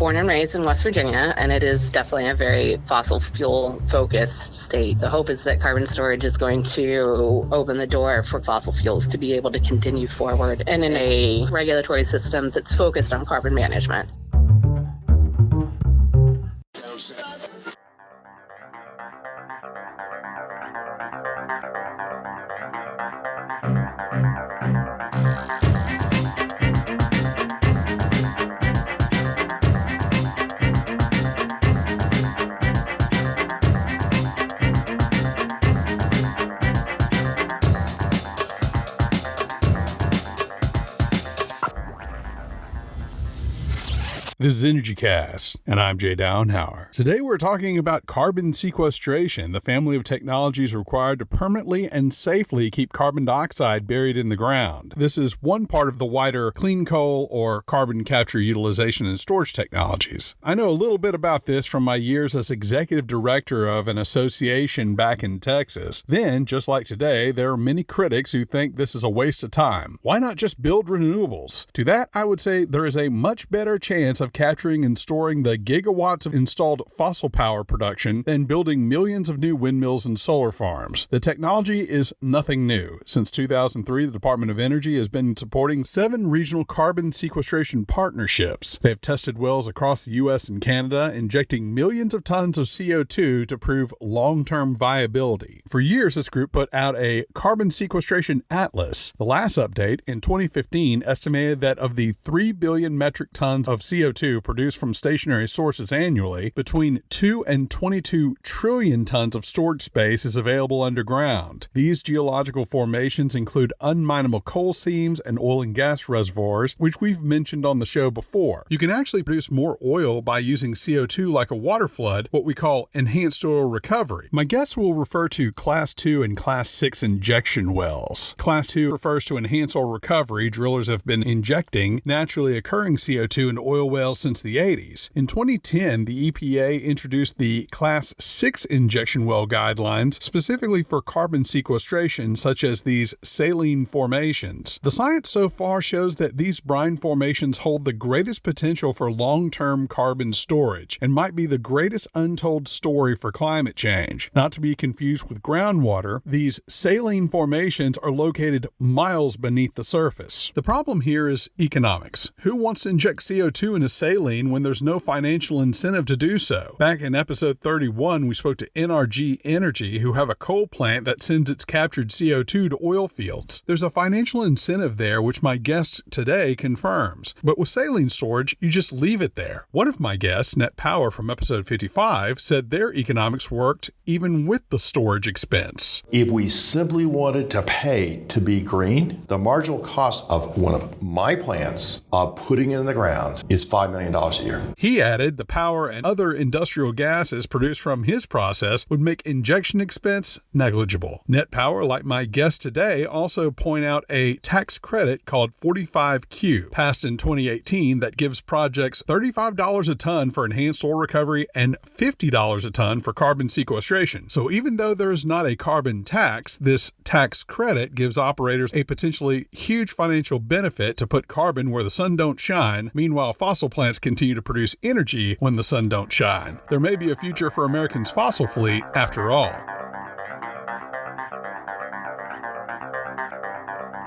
born and raised in West Virginia, and it is definitely a very fossil fuel focused state. The hope is that carbon storage is going to open the door for fossil fuels to be able to continue forward and in a regulatory system that's focused on carbon management. This is EnergyCast, and I'm Jay Downhauer. Today we're talking about carbon sequestration, the family of technologies required to permanently and safely keep carbon dioxide buried in the ground. This is one part of the wider clean coal or carbon capture, utilization, and storage technologies. I know a little bit about this from my years as executive director of an association back in Texas. Then, just like today, there are many critics who think this is a waste of time. Why not just build renewables? To that, I would say there is a much better chance of capturing and storing the gigawatts of installed fossil power production than building millions of new windmills and solar farms. The technology is nothing new. Since 2003, the Department of Energy has been supporting 7 regional carbon sequestration partnerships. They have tested wells across the U.S. and Canada, injecting millions of tons of CO2 to prove long-term viability. For years, this group put out a carbon sequestration atlas. The last update, in 2015, estimated that of the 3 billion metric tons of CO2 produced from stationary sources annually, between 2 and 22 trillion tons of storage space is available underground. These geological formations include unminable coal seams and oil and gas reservoirs, which we've mentioned on the show before. You can actually produce more oil by using CO2 like a water flood, what we call enhanced oil recovery. My guests will refer to Class 2 and Class 6 injection wells. Class 2 refers to enhanced oil recovery. Drillers have been injecting naturally occurring CO2 into oil wells since the 80s. In 2010, the EPA introduced the Class 6 injection well guidelines specifically for carbon sequestration, such as these saline formations. The science so far shows that these brine formations hold the greatest potential for long-term carbon storage and might be the greatest untold story for climate change. Not to be confused with groundwater, these saline formations are located miles beneath the surface. The problem here is economics. Who wants to inject CO2 into saline when there's no financial incentive to do so? Back in episode 31, we spoke to NRG Energy, who have a coal plant that sends its captured CO2 to oil fields. There's a financial incentive there, which my guest today confirms. But with saline storage, you just leave it there. One of my guests, Net Power from episode 55, said their economics worked even with the storage expense. If we simply wanted to pay to be green, the marginal cost of one of my plants of putting it in the ground is $5 million a year. He added the power and other industrial gases produced from his process would make injection expense negligible. Net Power, like my guest today, also point out a tax credit called 45Q, passed in 2018, that gives projects $35 a ton for enhanced oil recovery and $50 a ton for carbon sequestration. So even though there is not a carbon tax, this tax credit gives operators a potentially huge financial benefit to put carbon where the sun don't shine. Meanwhile, fossil plants continue to produce energy when the sun don't shine. There may be a future for Americans' fossil fleet after all.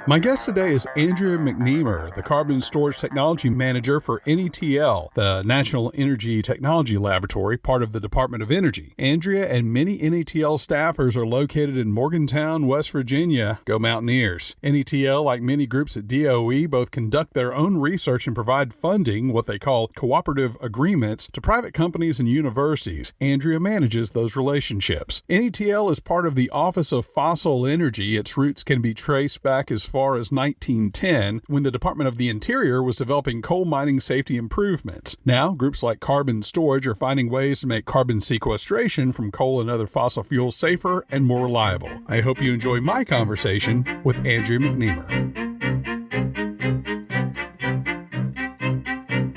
My guest today is Andrea McNeamer, the Carbon Storage Technology Manager for NETL, the National Energy Technology Laboratory, part of the Department of Energy. Andrea and many NETL staffers are located in Morgantown, West Virginia. Go Mountaineers. NETL, like many groups at DOE, both conduct their own research and provide funding, what they call cooperative agreements, to private companies and universities. Andrea manages those relationships. NETL is part of the Office of Fossil Energy. Its roots can be traced back as far as 1910, when the Department of the Interior was developing coal mining safety improvements. Now, groups like Carbon Storage are finding ways to make carbon sequestration from coal and other fossil fuels safer and more reliable. I hope you enjoy my conversation with Andrea McNeamer.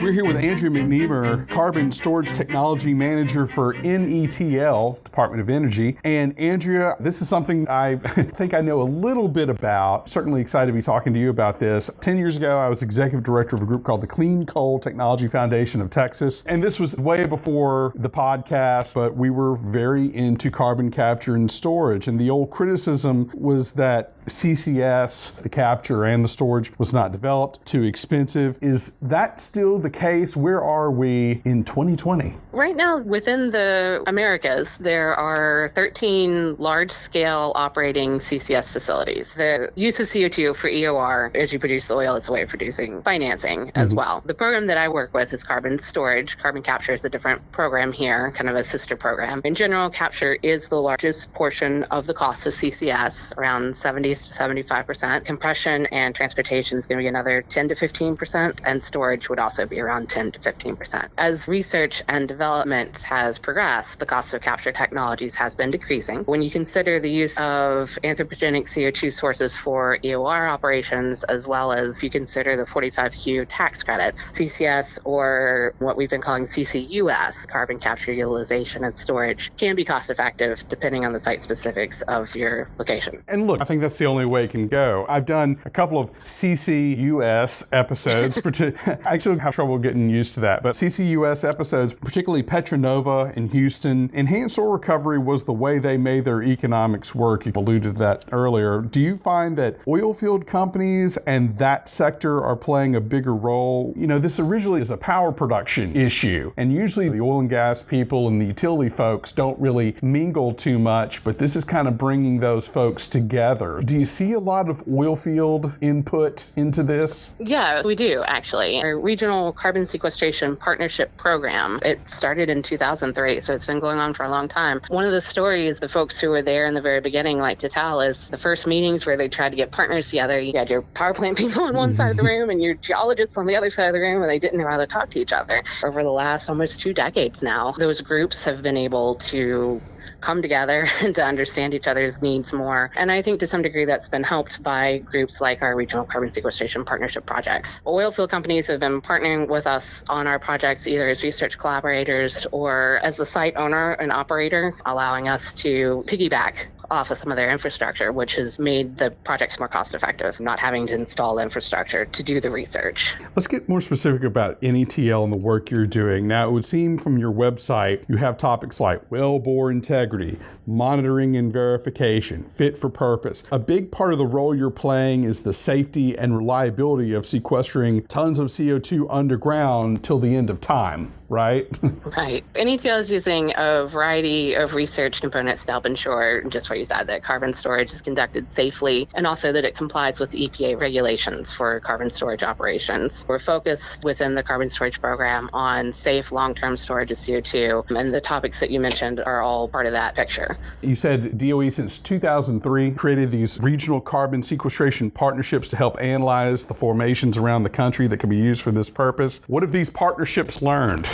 We're here with Andrea McNeamer, Carbon Storage Technology Manager for NETL, Department of Energy. And Andrea, this is something I think I know a little bit about. Certainly excited to be talking to you about this. 10 years ago, I was Executive Director of a group called the Clean Coal Technology Foundation of Texas. And this was way before the podcast, but we were very into carbon capture and storage. And the old criticism was that CCS, the capture and the storage, was not developed, too expensive. Is that still the case? Where are we in 2020? Right now, within the Americas, there are 13 large-scale operating CCS facilities. The use of CO2 for EOR, as you produce the oil, it's a way of producing financing as well. The program that I work with is carbon storage. Carbon capture is a different program here, kind of a sister program. In general, capture is the largest portion of the cost of CCS, around 70 to 75%. Compression and transportation is going to be another 10 to 15%, and storage would also be around 10 to 15%. As research and development has progressed, the cost of capture technologies has been decreasing. When you consider the use of anthropogenic CO2 sources for EOR operations, as well as you consider the 45Q tax credits, CCS, or what we've been calling CCUS, carbon capture utilization and storage, can be cost effective depending on the site specifics of your location. And look, I think that's the only way it can go. I've done a couple of CCUS episodes. I actually have trouble getting used to that, but CCUS episodes, particularly Petronova in Houston, enhanced oil recovery was the way they made their economics work. You alluded to that earlier. Do you find that oil field companies and that sector are playing a bigger role? You know, this originally is a power production issue, and usually the oil and gas people and the utility folks don't really mingle too much, but this is kind of bringing those folks together. Do you see a lot of oil field input into this? Yeah, we do, actually. Our regional carbon sequestration partnership program, it started in 2003, so it's been going on for a long time. One of the stories the folks who were there in the very beginning like to tell is the first meetings where they tried to get partners together. You had your power plant people on one side of the room and your geologists on the other side of the room, and they didn't know how to talk to each other. Over the last almost 2 decades now, those groups have been able to come together and to understand each other's needs more. And I think to some degree that's been helped by groups like our regional carbon sequestration partnership projects. Oil field companies have been partnering with us on our projects either as research collaborators or as the site owner and operator, allowing us to piggyback off of some of their infrastructure, which has made the projects more cost effective, not having to install infrastructure to do the research. Let's get more specific about NETL and the work you're doing. Now, it would seem from your website, you have topics like wellbore integrity, monitoring and verification, fit for purpose. A big part of the role you're playing is the safety and reliability of sequestering tons of CO2 underground till the end of time, right? Right. NETL is using a variety of research components to help ensure, just what you said, that carbon storage is conducted safely and also that it complies with EPA regulations for carbon storage operations. We're focused within the carbon storage program on safe long-term storage of CO2, and the topics that you mentioned are all part of that picture. You said DOE since 2003 created these regional carbon sequestration partnerships to help analyze the formations around the country that can be used for this purpose. What have these partnerships learned?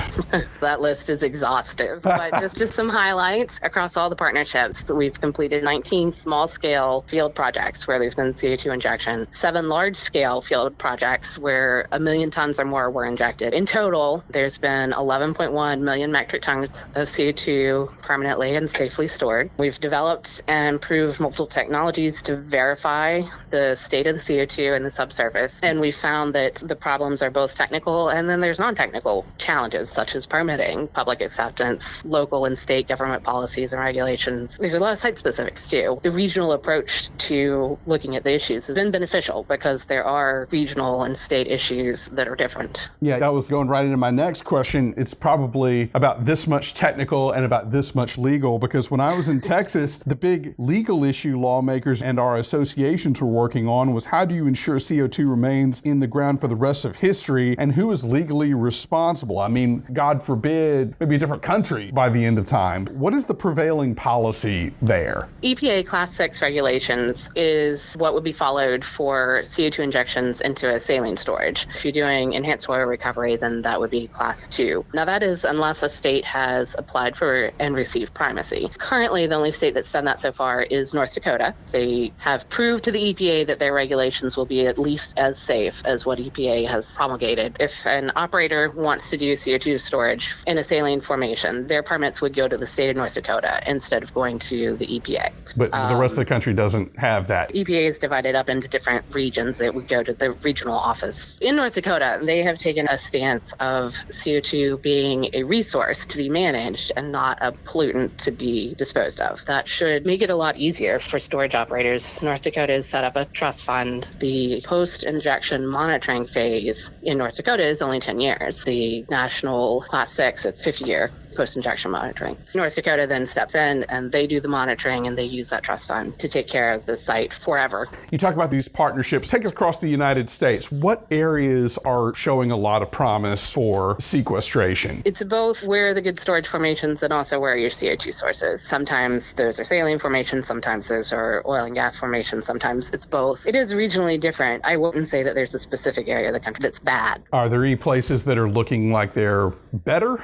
That list is exhaustive, but just some highlights. Across all the partnerships, we've completed 19 small-scale field projects where there's been CO2 injection, 7 large-scale field projects where 1 million tons or more were injected. In total, there's been 11.1 million metric tons of CO2 permanently and safely stored. We've developed and improved multiple technologies to verify the state of the CO2 in the subsurface, and we found that the problems are both technical and then there's non-technical challenges such as permitting, public acceptance, local and state government policies and regulations. There's a lot of site specifics too. The regional approach to looking at the issues has been beneficial because there are regional and state issues that are different. Yeah, that was going right into my next question. It's probably about this much technical and about this much legal, because when I was in Texas, the big legal issue lawmakers and our associations were working on was how do you ensure CO2 remains in the ground for the rest of history, and who is legally responsible? I mean, God forbid, maybe a different country by the end of time. What is the prevailing policy there? EPA Class 6 regulations is what would be followed for CO2 injections into a saline storage. If you're doing enhanced oil recovery, then that would be Class 2. Now that is unless a state has applied for and received primacy. Currently, the only state that's done that so far is North Dakota. They have proved to the EPA that their regulations will be at least as safe as what EPA has promulgated. If an operator wants to do CO2 storage in a saline formation, their permits would go to the state of North Dakota instead of going to the EPA. But the rest of the country doesn't have that. EPA is divided up into different regions. It would go to the regional office. In North Dakota, they have taken a stance of CO2 being a resource to be managed and not a pollutant to be disposed of. That should make it a lot easier for storage operators. North Dakota has set up a trust fund. The post-injection monitoring phase in North Dakota is only 10 years. The national Class 6, it's 50-year post-injection monitoring. North Dakota then steps in and they do the monitoring and they use that trust fund to take care of the site forever. You talk about these partnerships. Take us across the United States. What areas are showing a lot of promise for sequestration? It's both where the good storage formations and also where your CO2 sources. Sometimes those are saline formations, sometimes those are oil and gas formations, sometimes it's both. It is regionally different. I wouldn't say that there's a specific area of the country that's bad. Are there any places that are looking like they're better?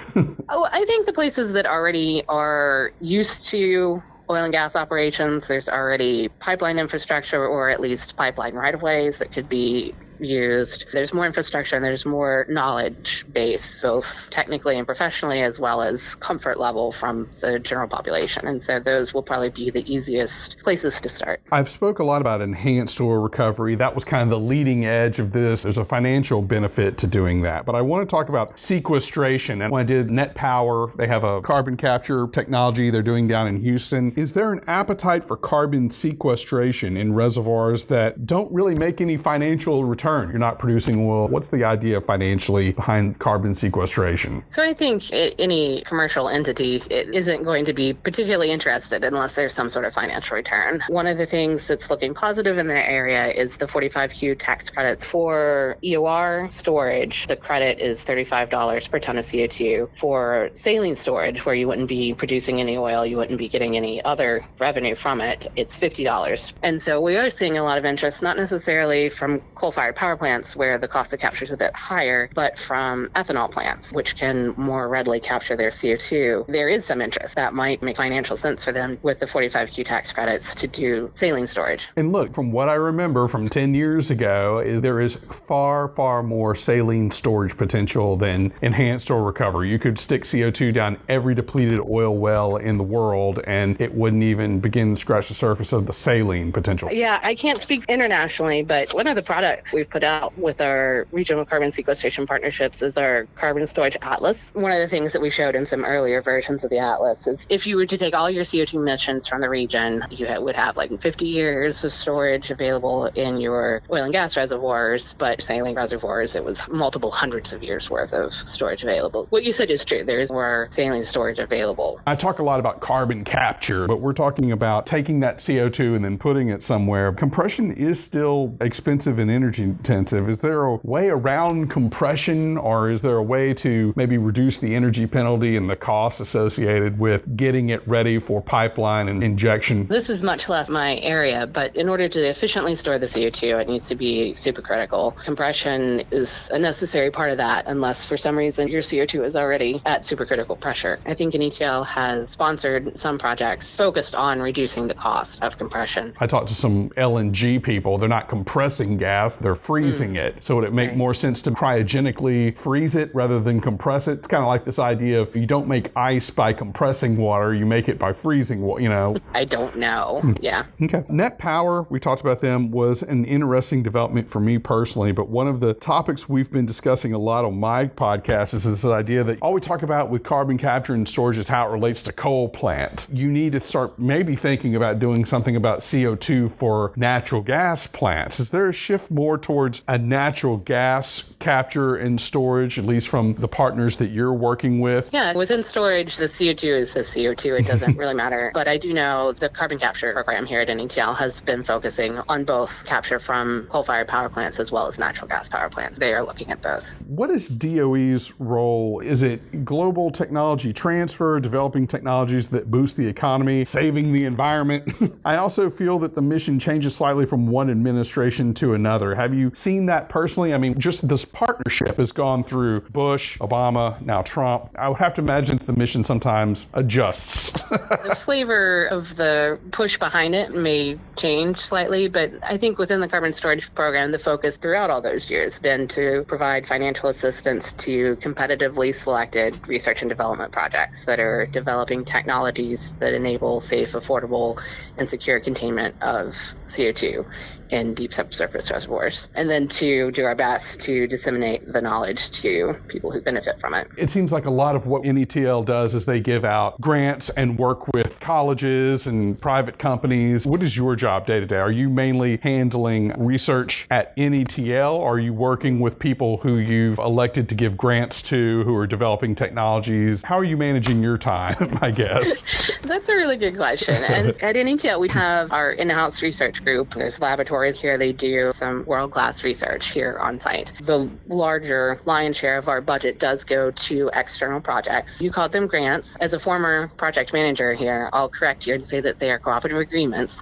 I think the places that already are used to oil and gas operations, there's already pipeline infrastructure or at least pipeline right-of-ways that could be used. There's more infrastructure and there's more knowledge base, both technically and professionally, as well as comfort level from the general population. And so those will probably be the easiest places to start. I've spoke a lot about enhanced oil recovery. That was kind of the leading edge of this. There's a financial benefit to doing that. But I want to talk about sequestration. And when I did Net Power, they have a carbon capture technology they're doing down in Houston. Is there an appetite for carbon sequestration in reservoirs that don't really make any financial return? You're not producing oil. What's the idea financially behind carbon sequestration? So I think any commercial entity isn't going to be particularly interested unless there's some sort of financial return. One of the things that's looking positive in that area is the 45Q tax credits for EOR storage. The credit is $35 per ton of CO2. For saline storage, where you wouldn't be producing any oil, you wouldn't be getting any other revenue from it, it's $50. And so we are seeing a lot of interest, not necessarily from coal-fired power plants where the cost of capture is a bit higher, but from ethanol plants, which can more readily capture their CO2. There is some interest. That might make financial sense for them with the 45Q tax credits to do saline storage. And look, from what I remember from 10 years ago, is there is far, far more saline storage potential than enhanced oil recovery. You could stick CO2 down every depleted oil well in the world and it wouldn't even begin to scratch the surface of the saline potential. Yeah, I can't speak internationally, but one of the products we've put out with our regional carbon sequestration partnerships is our carbon storage atlas. One of the things that we showed in some earlier versions of the atlas is if you were to take all your CO2 emissions from the region, you would have like 50 years of storage available in your oil and gas reservoirs, but saline reservoirs, it was multiple hundreds of years worth of storage available. What you said is true. There is more saline storage available. I talk a lot about carbon capture, but we're talking about taking that CO2 and then putting it somewhere. Compression is still expensive and energy intensive. Is there a way around compression, or is there a way to maybe reduce the energy penalty and the costs associated with getting it ready for pipeline and injection? This is much less my area, but in order to efficiently store the CO2, it needs to be supercritical. Compression is a necessary part of that, unless for some reason your CO2 is already at supercritical pressure. I think NETL has sponsored some projects focused on reducing the cost of compression. I talked to some LNG people. They're not compressing gas, they're freezing it. So would it make more sense to cryogenically freeze it rather than compress it? It's kind of like this idea of you don't make ice by compressing water, you make it by freezing water, you know? I don't know. Yeah. Okay. Net Power, we talked about them, was an interesting development for me personally, but one of the topics we've been discussing a lot on my podcast is this idea that all we talk about with carbon capture and storage is how it relates to coal plants. You need to start maybe thinking about doing something about CO2 for natural gas plants. Is there a shift more towards a natural gas capture and storage, at least from the partners that you're working with? Yeah, within storage, the CO2 is the CO2. It doesn't really matter. But I do know the carbon capture program here at NETL has been focusing on both capture from coal-fired power plants as well as natural gas power plants. They are looking at both. What is DOE's role? Is it global technology transfer, developing technologies that boost the economy, saving the environment? I also feel that the mission changes slightly from one administration to another. Have you seen that personally? I mean, just this partnership has gone through Bush, Obama, now Trump. I would have to imagine the mission sometimes adjusts. The flavor of the push behind it may change slightly, but I think within the carbon storage program, the focus throughout all those years has been to provide financial assistance to competitively selected research and development projects that are developing technologies that enable safe, affordable, and secure containment of CO2 in deep subsurface reservoirs, and then to do our best to disseminate the knowledge to people who benefit from it. It seems like a lot of what NETL does is they give out grants and work with colleges and private companies. What is your job day to day? Are you mainly handling research at NETL, or are you working with people who you've elected to give grants to who are developing technologies? How are you managing your time, I guess? That's a really good question. And at NETL, we have our in-house research group. There's laboratories here. They do some world-class research here on site. The larger lion's share of our budget does go to external projects. You called them grants. As a former project manager here, I'll correct you and say that they are cooperative agreements,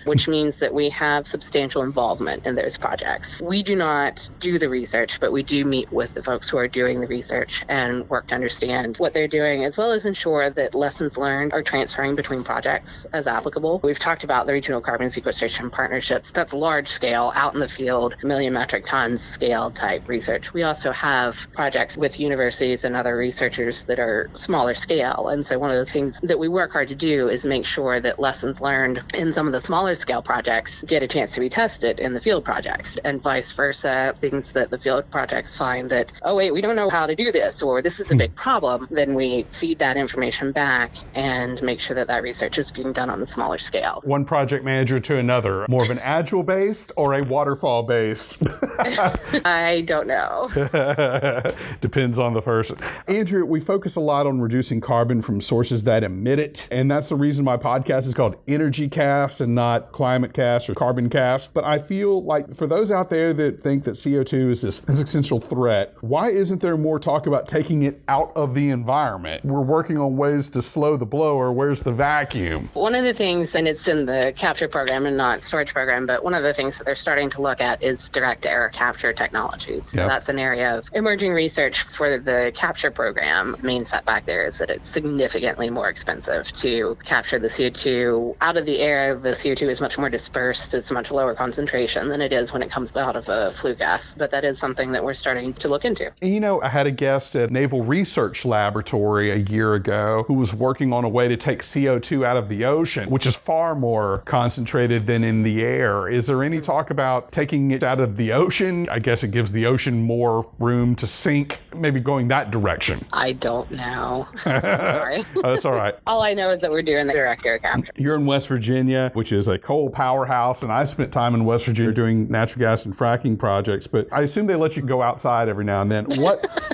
which means that we have substantial involvement in those projects. We do not do the research, but we do meet with the folks who are doing the research and work to understand what they're doing, as well as ensure that lessons learned are transferring between projects as applicable. We've talked about the regional carbon sequestration partnerships. That's large scale, out in the field, 1 million metric tons scale type research. We also have projects with universities and other researchers that are smaller scale. And so one of the things that we work hard to do is make sure that lessons learned in some of the smaller scale projects get a chance to be tested in the field projects, and vice versa. Things that the field projects find that, oh wait, we don't know how to do this, or this is a big problem, then we feed that information back and make sure that that research is being done on the smaller scale. One project manager to another, more of an agile based or a waterfall based? I don't know. Depends on the person. Andrew, we focus a lot on reducing carbon from sources that emit it, and that's the reason my podcast is called Energy Cast and not Climate Cast or Carbon Cast. But I feel like for those out there that think that CO2 is this existential threat, why isn't there more talk about taking it out of the environment? We're working on ways to slow the blow, or where's the vacuum? One of the things, and it's in the capture program and not storage program, but one of the things that they're starting to look at is direct air capture technologies. So that's an area of emerging research for the capture program. The main setback there is that it's significantly more expensive to capture the CO2 out of the air. The CO2 is much more dispersed. It's much lower concentration than it is when it comes out of a flue gas. But that is something that we're starting to look into. And you know, I had a guest at Naval Research Laboratory a year ago who was working on a way to take CO2 out of the ocean, which is far more concentrated than in the air. Is there any talk about taking it out of the ocean? I guess it gives the ocean more room to sink, maybe going that direction. I don't know. Sorry. That's all right. All I know is that we're doing the direct air capture. You're in West Virginia, which is a coal powerhouse, and I spent time in West Virginia doing natural gas and fracking projects, but I assume they let you go outside every now and then.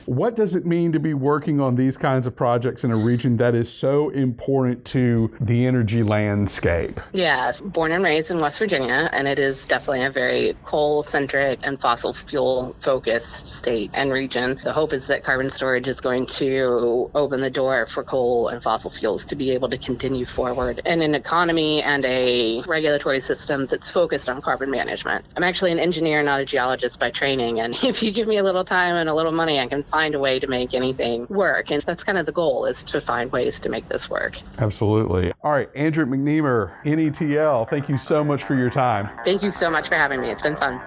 What does it mean to be working on these kinds of projects in a region that is so important to the energy landscape? Yeah, born and raised in West Virginia, and it is definitely a very coal-centric and fossil fuel-focused state and region. The hope is that carbon storage is going to open the door for coal and fossil fuels to be able to continue forward in an economy and a regulatory system that's focused on carbon management. I'm actually an engineer, not a geologist by training, and if you give me a little time and a little money, I can find a way to make anything work. And that's kind of the goal, is to find ways to make this work. Absolutely. All right, Andrew McNeamer, NETL, thank you so much for your time. Thank you so much for having me. It's been fun.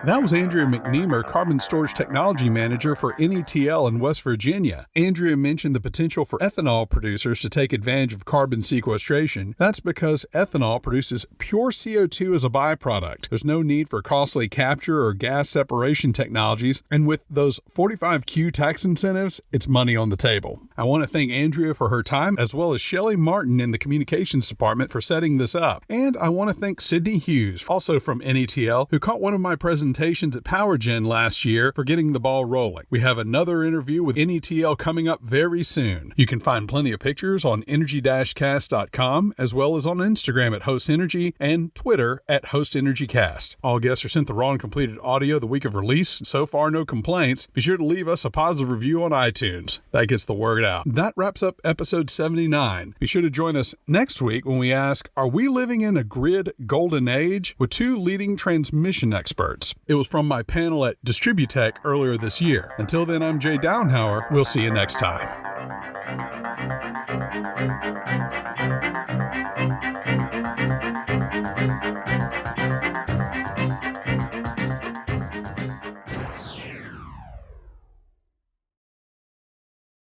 That was Andrea McNeamer, Carbon Storage Technology Manager for NETL in West Virginia. Andrea mentioned the potential for ethanol producers to take advantage of carbon sequestration. That's because ethanol produces pure CO2 as a byproduct. There's no need for costly capture or gas separation technologies, and with those 45Q tax incentives, it's money on the table. I want to thank Andrea for her time, as well as Shelley Martin in the communications department for setting this up. And I want to thank Sydney Hughes, also from NETL, who caught one of my presentations at PowerGen last year for getting the ball rolling. We have another interview with NETL coming up very soon. You can find plenty of pictures on energy-cast.com, as well as on Instagram at HostEnergy and Twitter at HostEnergyCast. All guests are sent the raw and completed audio the week of release. So far, no complaints. Be sure to leave us a positive review on iTunes. That gets the word out. That wraps up episode 79. Be sure to join us next week when we ask, are we living in a grid golden age? With two leading transmission experts. It was from my panel at Distributech earlier this year. Until then, I'm Jay Downhauer. We'll see you next time.